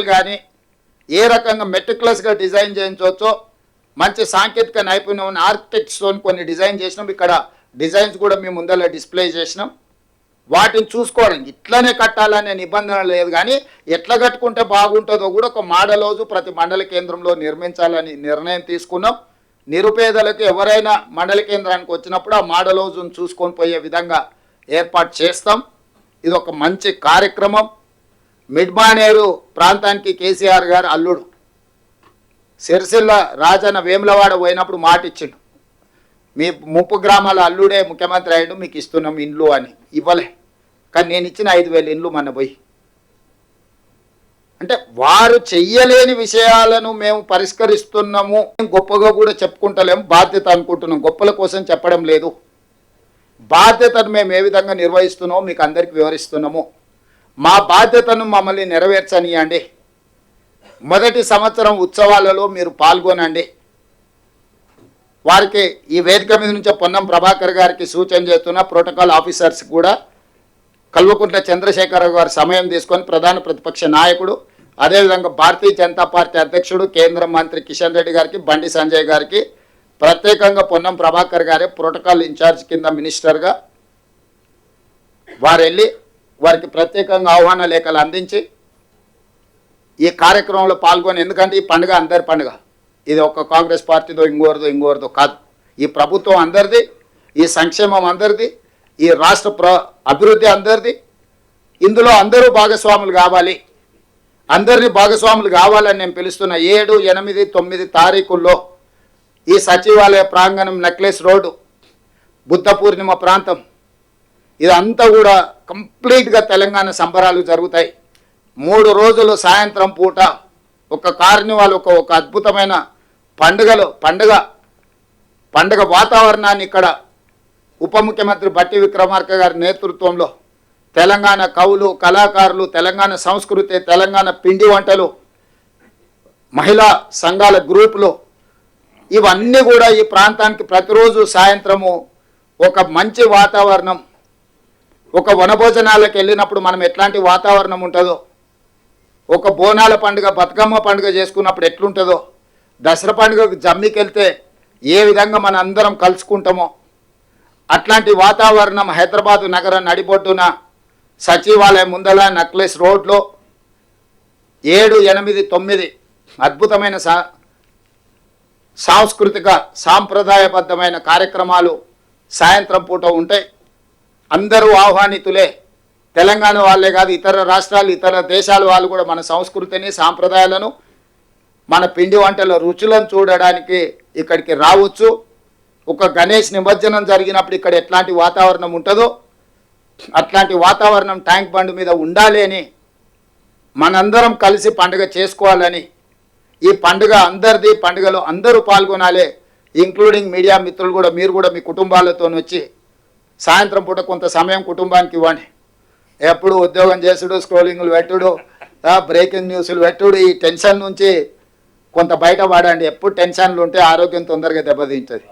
కానీ ఏ రకంగా మెటిక్యులస్గా డిజైన్ చేయించవచ్చో మంచి సాంకేతిక నైపుణ్యం ఉన్న ఆర్కిటెక్ట్స్తో కొన్ని డిజైన్ చేసినాం. ఇక్కడ డిజైన్స్ కూడా మేము ముందర డిస్ప్లే చేసినాం. వాటిని చూసుకోవడం ఇట్లనే కట్టాలనే నిబంధన లేదు, కానీ ఎట్లా కట్టుకుంటే బాగుంటుందో కూడా ఒక మోడల్ హౌస్ ప్రతి మండల కేంద్రంలో నిర్మించాలని నిర్ణయం తీసుకున్నాం. నిరుపేదలకు ఎవరైనా మండల కేంద్రానికి వచ్చినప్పుడు ఆ మోడల్ హౌస్ను చూసుకొని పోయే విధంగా ఏర్పాటు చేస్తాం. ఇది ఒక మంచి కార్యక్రమం. మిడ్మానేరు ప్రాంతానికి కేసీఆర్ గారు అల్లుడు సిరిసిల్ల రాజన్న వేములవాడ పోయినప్పుడు మాట ఇచ్చిండు, మీ ముప్పు గ్రామాల అల్లుడే ముఖ్యమంత్రి అయ్యాడు, మీకు ఇస్తున్నాం ఇండ్లు అని. ఇవ్వలే, కానీ నేను ఇచ్చిన 5,000 ఇండ్లు మన పోయి. అంటే వారు చెయ్యలేని విషయాలను మేము పరిష్కరిస్తున్నాము, గొప్పగా కూడా చెప్పుకుంటలేము, బాధ్యత అనుకుంటున్నాం. గొప్పల కోసం చెప్పడం లేదు, బాధ్యతను మేము ఏ విధంగా నిర్వహిస్తున్నామో మీకు అందరికీ వివరిస్తున్నాము. మా బాధ్యతను మమ్మల్ని నెరవేర్చనియండి. మొదటి సంవత్సరం ఉత్సవాలలో మీరు పాల్గొనండి. వారికి ఈ వేదిక మీద నుంచి పొన్నం ప్రభాకర్ గారికి సూచన చేస్తున్న ప్రోటోకాల్ ఆఫీసర్స్ కూడా కల్వకుంట్ల చంద్రశేఖరరావు గారు సమయం తీసుకొని ప్రధాన ప్రతిపక్ష నాయకుడు, అదేవిధంగా భారతీయ జనతా పార్టీ అధ్యక్షుడు కేంద్ర మంత్రి కిషన్ రెడ్డి గారికి, బండి సంజయ్ గారికి, ప్రత్యేకంగా పొన్నం ప్రభాకర్ గారే ప్రోటోకాల్ ఇన్ఛార్జ్ కింద మినిస్టర్గా వారు వెళ్ళి వారికి ప్రత్యేకంగా ఆహ్వాన లేఖలు అందించి ఈ కార్యక్రమంలో పాల్గొని, ఎందుకంటే ఈ పండుగ అందరి పండుగ, ఇది ఒక కాంగ్రెస్ పార్టీదో ఇంకోరిదో కాదు. ఈ ప్రభుత్వం అందరిది, ఈ సంక్షేమం అందరిది, ఈ రాష్ట్ర అభివృద్ధి అందరిది. ఇందులో అందరూ భాగస్వాములు కావాలి, అందరినీ భాగస్వాములు కావాలని నేను పిలుస్తున్న 7, 8, 9 తారీఖుల్లో ఈ సచివాలయ ప్రాంగణం, నెక్లెస్ రోడ్డు, బుద్ధ పూర్ణిమ ప్రాంతం, ఇదంతా కూడా కంప్లీట్గా తెలంగాణ సంబరాలు జరుగుతాయి. 3 రోజులు సాయంత్రం పూట ఒక కార్నివాల్, ఒక అద్భుతమైన పండుగ వాతావరణాన్ని ఇక్కడ ఉప ముఖ్యమంత్రి బట్టి విక్రమార్క గారి నేతృత్వంలో తెలంగాణ కవులు, కళాకారులు, తెలంగాణ సంస్కృతి, తెలంగాణ పిండి వంటలు, మహిళా సంఘాల గ్రూపులు, ఇవన్నీ కూడా ఈ ప్రాంతానికి ప్రతిరోజు సాయంత్రము ఒక మంచి వాతావరణం. ఒక వనభోజనాలకు వెళ్ళినప్పుడు మనం ఎట్లాంటి వాతావరణం ఉంటుందో, ఒక బోనాల పండుగ, బతుకమ్మ పండుగ చేసుకున్నప్పుడు ఎట్లుంటుందో, దసరా పండుగకు జమ్మికి వెళ్తే ఏ విధంగా మన అందరం కలుసుకుంటామో అట్లాంటి వాతావరణం హైదరాబాదు నగరం నడిబొడ్డున సచివాలయం ముందల నెక్లెస్ రోడ్లో 7, 8, 9 అద్భుతమైన సాంస్కృతిక సాంప్రదాయబద్ధమైన కార్యక్రమాలు సాయంత్రం పూట ఉంటాయి. అందరూ ఆహ్వానితులే, తెలంగాణ వాళ్ళే కాదు, ఇతర రాష్ట్రాలు, ఇతర దేశాల వాళ్ళు కూడా మన సంస్కృతిని, సాంప్రదాయాలను, మన పిండి వంటల రుచులను చూడడానికి ఇక్కడికి రావచ్చు. ఒక గణేష్ నిమజ్జనం జరిగినప్పుడు ఇక్కడ ఎట్లాంటి వాతావరణం ఉంటుందో అట్లాంటి వాతావరణం ట్యాంక్ బండ్ మీద ఉండాలి అని, మనందరం కలిసి పండుగ చేసుకోవాలని, ఈ పండుగ అందరిది, పండుగలో అందరూ పాల్గొనాలి, ఇంక్లూడింగ్ మీడియా మిత్రులు కూడా. మీరు కూడా మీ కుటుంబాలతో వచ్చి సాయంత్రం పూట కొంత సమయం కుటుంబానికి ఇవ్వండి. ఎప్పుడు ఉద్యోగం చేసుడు, స్క్రోలింగ్లు పెట్టుడు, బ్రేకింగ్ న్యూస్లు పెట్టుడు, ఈ టెన్షన్ నుంచి కొంత బయటపడండి. ఎప్పుడు టెన్షన్లు ఉంటే ఆరోగ్యం తొందరగా దెబ్బతింటుంది.